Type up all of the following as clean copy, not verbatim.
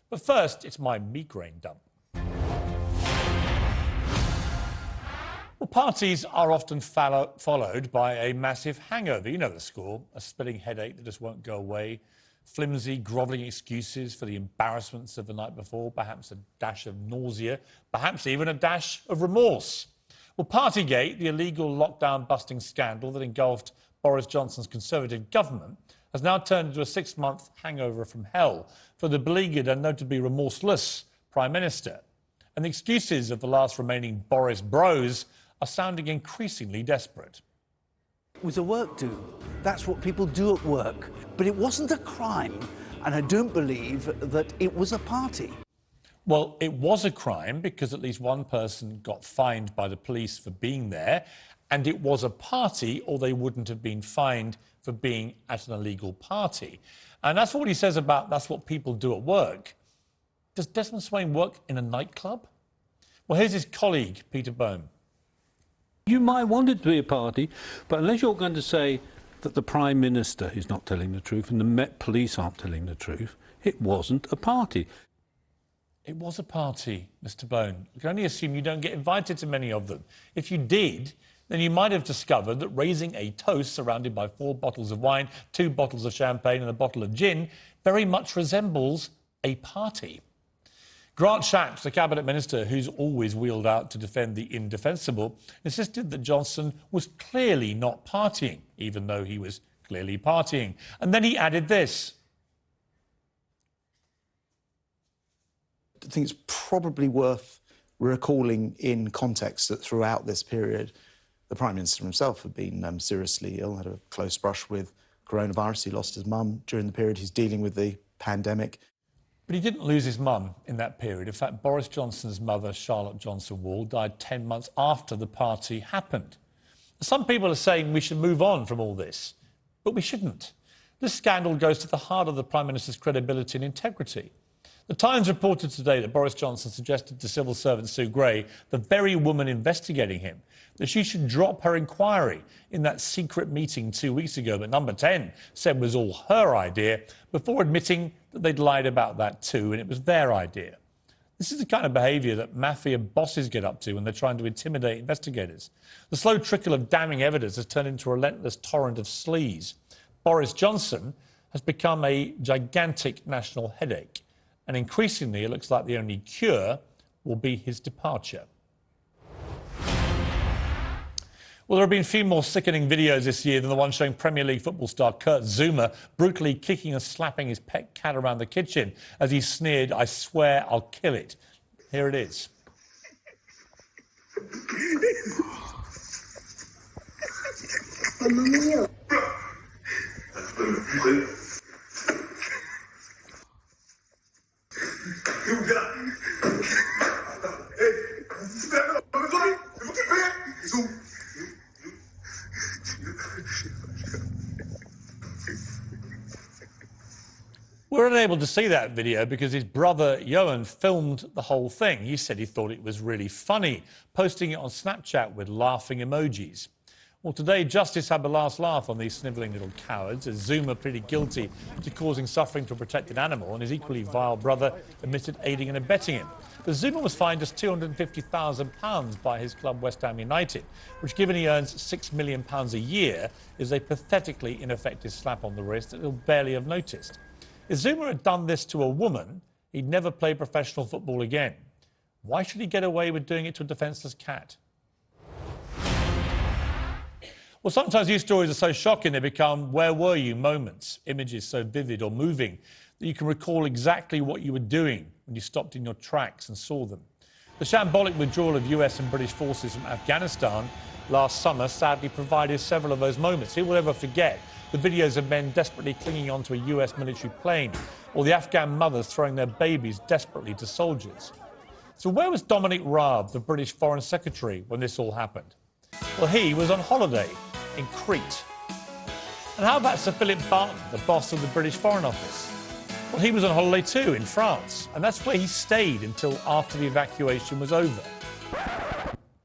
But first, it's my migraine dump. Well, parties are often followed by a massive hangover. You know the score, a splitting headache that just won't go away, flimsy, grovelling excuses for the embarrassments of the night before, perhaps a dash of nausea, perhaps even a dash of remorse. Well, Partygate, the illegal lockdown-busting scandal that engulfed Boris Johnson's Conservative government, has now turned into a 6-month hangover from hell for the beleaguered and notably remorseless Prime Minister. And the excuses of the last remaining Boris bros are sounding increasingly desperate. It was a work do. That's what people do at work. But it wasn't a crime, and I don't believe that it was a party. Well, it was a crime because at least one person got fined by the police for being there, and it was a party, or they wouldn't have been fined for being at an illegal party. And that's what he says about that's what people do at work. Does Desmond Swayne work in a nightclub? Well, here's his colleague, Peter Bone. You might want it to be a party, but unless you're going to say that the Prime Minister is not telling the truth and the Met Police aren't telling the truth, it wasn't a party. It was a party, Mr. Bone. You can only assume you don't get invited to many of them. If you did, then you might have discovered that raising a toast surrounded by 4 bottles of wine, 2 bottles of champagne and a bottle of gin very much resembles a party. Grant Shapps, the cabinet minister who's always wheeled out to defend the indefensible, insisted that Johnson was clearly not partying, even though he was clearly partying. And then he added this. I think it's probably worth recalling in context that throughout this period, the Prime Minister himself had been seriously ill, had a close brush with coronavirus. He lost his mum during the period. He's dealing with the pandemic. But he didn't lose his mum in that period. In fact, Boris Johnson's mother, Charlotte Johnson-Wall, died 10 months after the party happened. Some people are saying we should move on from all this, but we shouldn't. This scandal goes to the heart of the Prime Minister's credibility and integrity. The Times reported today that Boris Johnson suggested to civil servant Sue Gray, the very woman investigating him, that she should drop her inquiry in that secret meeting 2 weeks ago that Number 10 said was all her idea, before admitting that they'd lied about that too and it was their idea. This is the kind of behaviour that mafia bosses get up to when they're trying to intimidate investigators. The slow trickle of damning evidence has turned into a relentless torrent of sleaze. Boris Johnson has become a gigantic national headache. And increasingly, it looks like the only cure will be his departure. Well, there have been a few more sickening videos this year than the one showing Premier League football star Kurt Zouma brutally kicking and slapping his pet cat around the kitchen as he sneered, "I swear I'll kill it." Here it is. We're unable to see that video because his brother Johan filmed the whole thing. He said he thought it was really funny, posting it on Snapchat with laughing emojis. Well, today, justice had the last laugh on these snivelling little cowards as Zouma pleaded guilty to causing suffering to a protected animal and his equally vile brother admitted aiding and abetting him. But Zouma was fined just £250,000 by his club West Ham United, which, given he earns £6 million a year, is a pathetically ineffective slap on the wrist that he'll barely have noticed. If Zouma had done this to a woman, he'd never play professional football again. Why should he get away with doing it to a defenceless cat? Well, sometimes these stories are so shocking they become where were you moments, images so vivid or moving that you can recall exactly what you were doing when you stopped in your tracks and saw them. The shambolic withdrawal of US and British forces from Afghanistan last summer sadly provided several of those moments. Who will ever forget the videos of men desperately clinging onto a US military plane, or the Afghan mothers throwing their babies desperately to soldiers? So where was Dominic Raab, the British Foreign Secretary, when this all happened? Well, he was on holiday in Crete. And how about Sir Philip Barton, the boss of the British Foreign Office? Well, he was on holiday too in France, and that's where he stayed until after the evacuation was over.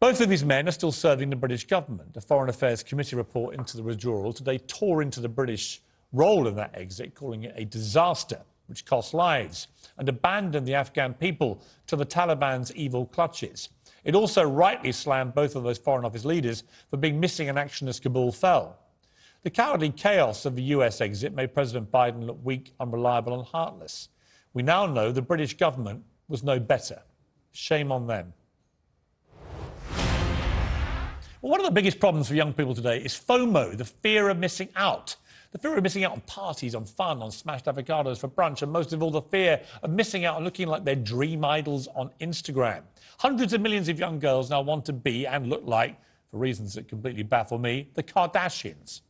Both of these men are still serving the British government. A Foreign Affairs Committee report into the withdrawal today tore into the British role in that exit, calling it a disaster. which cost lives, and abandoned the Afghan people to the Taliban's evil clutches. It also rightly slammed both of those Foreign Office leaders for being missing in action as Kabul fell. The cowardly chaos of the US exit made President Biden look weak, unreliable and heartless. We now know the British government was no better. Shame on them. Well, one of the biggest problems for young people today is FOMO, the fear of missing out. The fear of missing out on parties, on fun, on smashed avocados for brunch, and most of all, the fear of missing out on looking like their dream idols on Instagram. Hundreds of millions of young girls now want to be and look like, for reasons that completely baffle me, the Kardashians.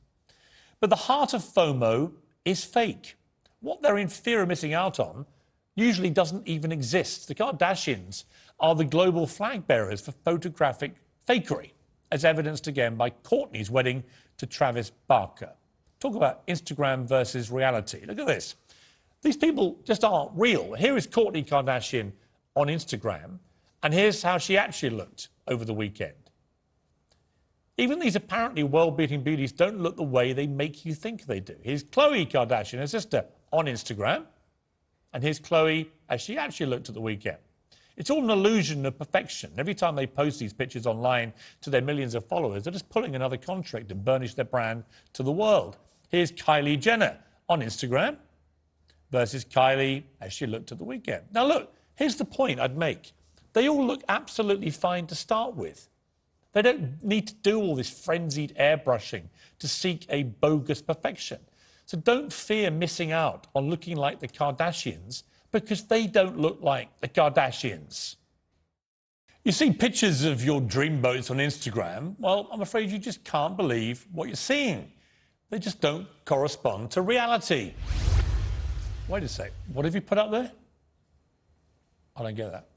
But the heart of FOMO is fake. What they're in fear of missing out on usually doesn't even exist. The Kardashians are the global flag bearers for photographic fakery, as evidenced again by Kourtney's wedding to Travis Barker. Talk about Instagram versus reality. Look at this. These people just aren't real. Here is Kourtney Kardashian on Instagram, and here's how she actually looked over the weekend. Even these apparently well-beaten beauties don't look the way they make you think they do. Here's Khloe Kardashian, her sister, on Instagram. And here's Khloe as she actually looked at the weekend. It's all an illusion of perfection. Every time they post these pictures online to their millions of followers, they're just pulling another contract to burnish their brand to the world. Here's Kylie Jenner on Instagram versus Kylie as she looked at the weekend. Now, look, here's the point I'd make. They all look absolutely fine to start with. They don't need to do all this frenzied airbrushing to seek a bogus perfection. So don't fear missing out on looking like the Kardashians because they don't look like the Kardashians. You see pictures of your dreamboats on Instagram, well, I'm afraid you just can't believe what you're seeing. They just don't correspond to reality. Wait a sec, what have you put up there? I don't get that.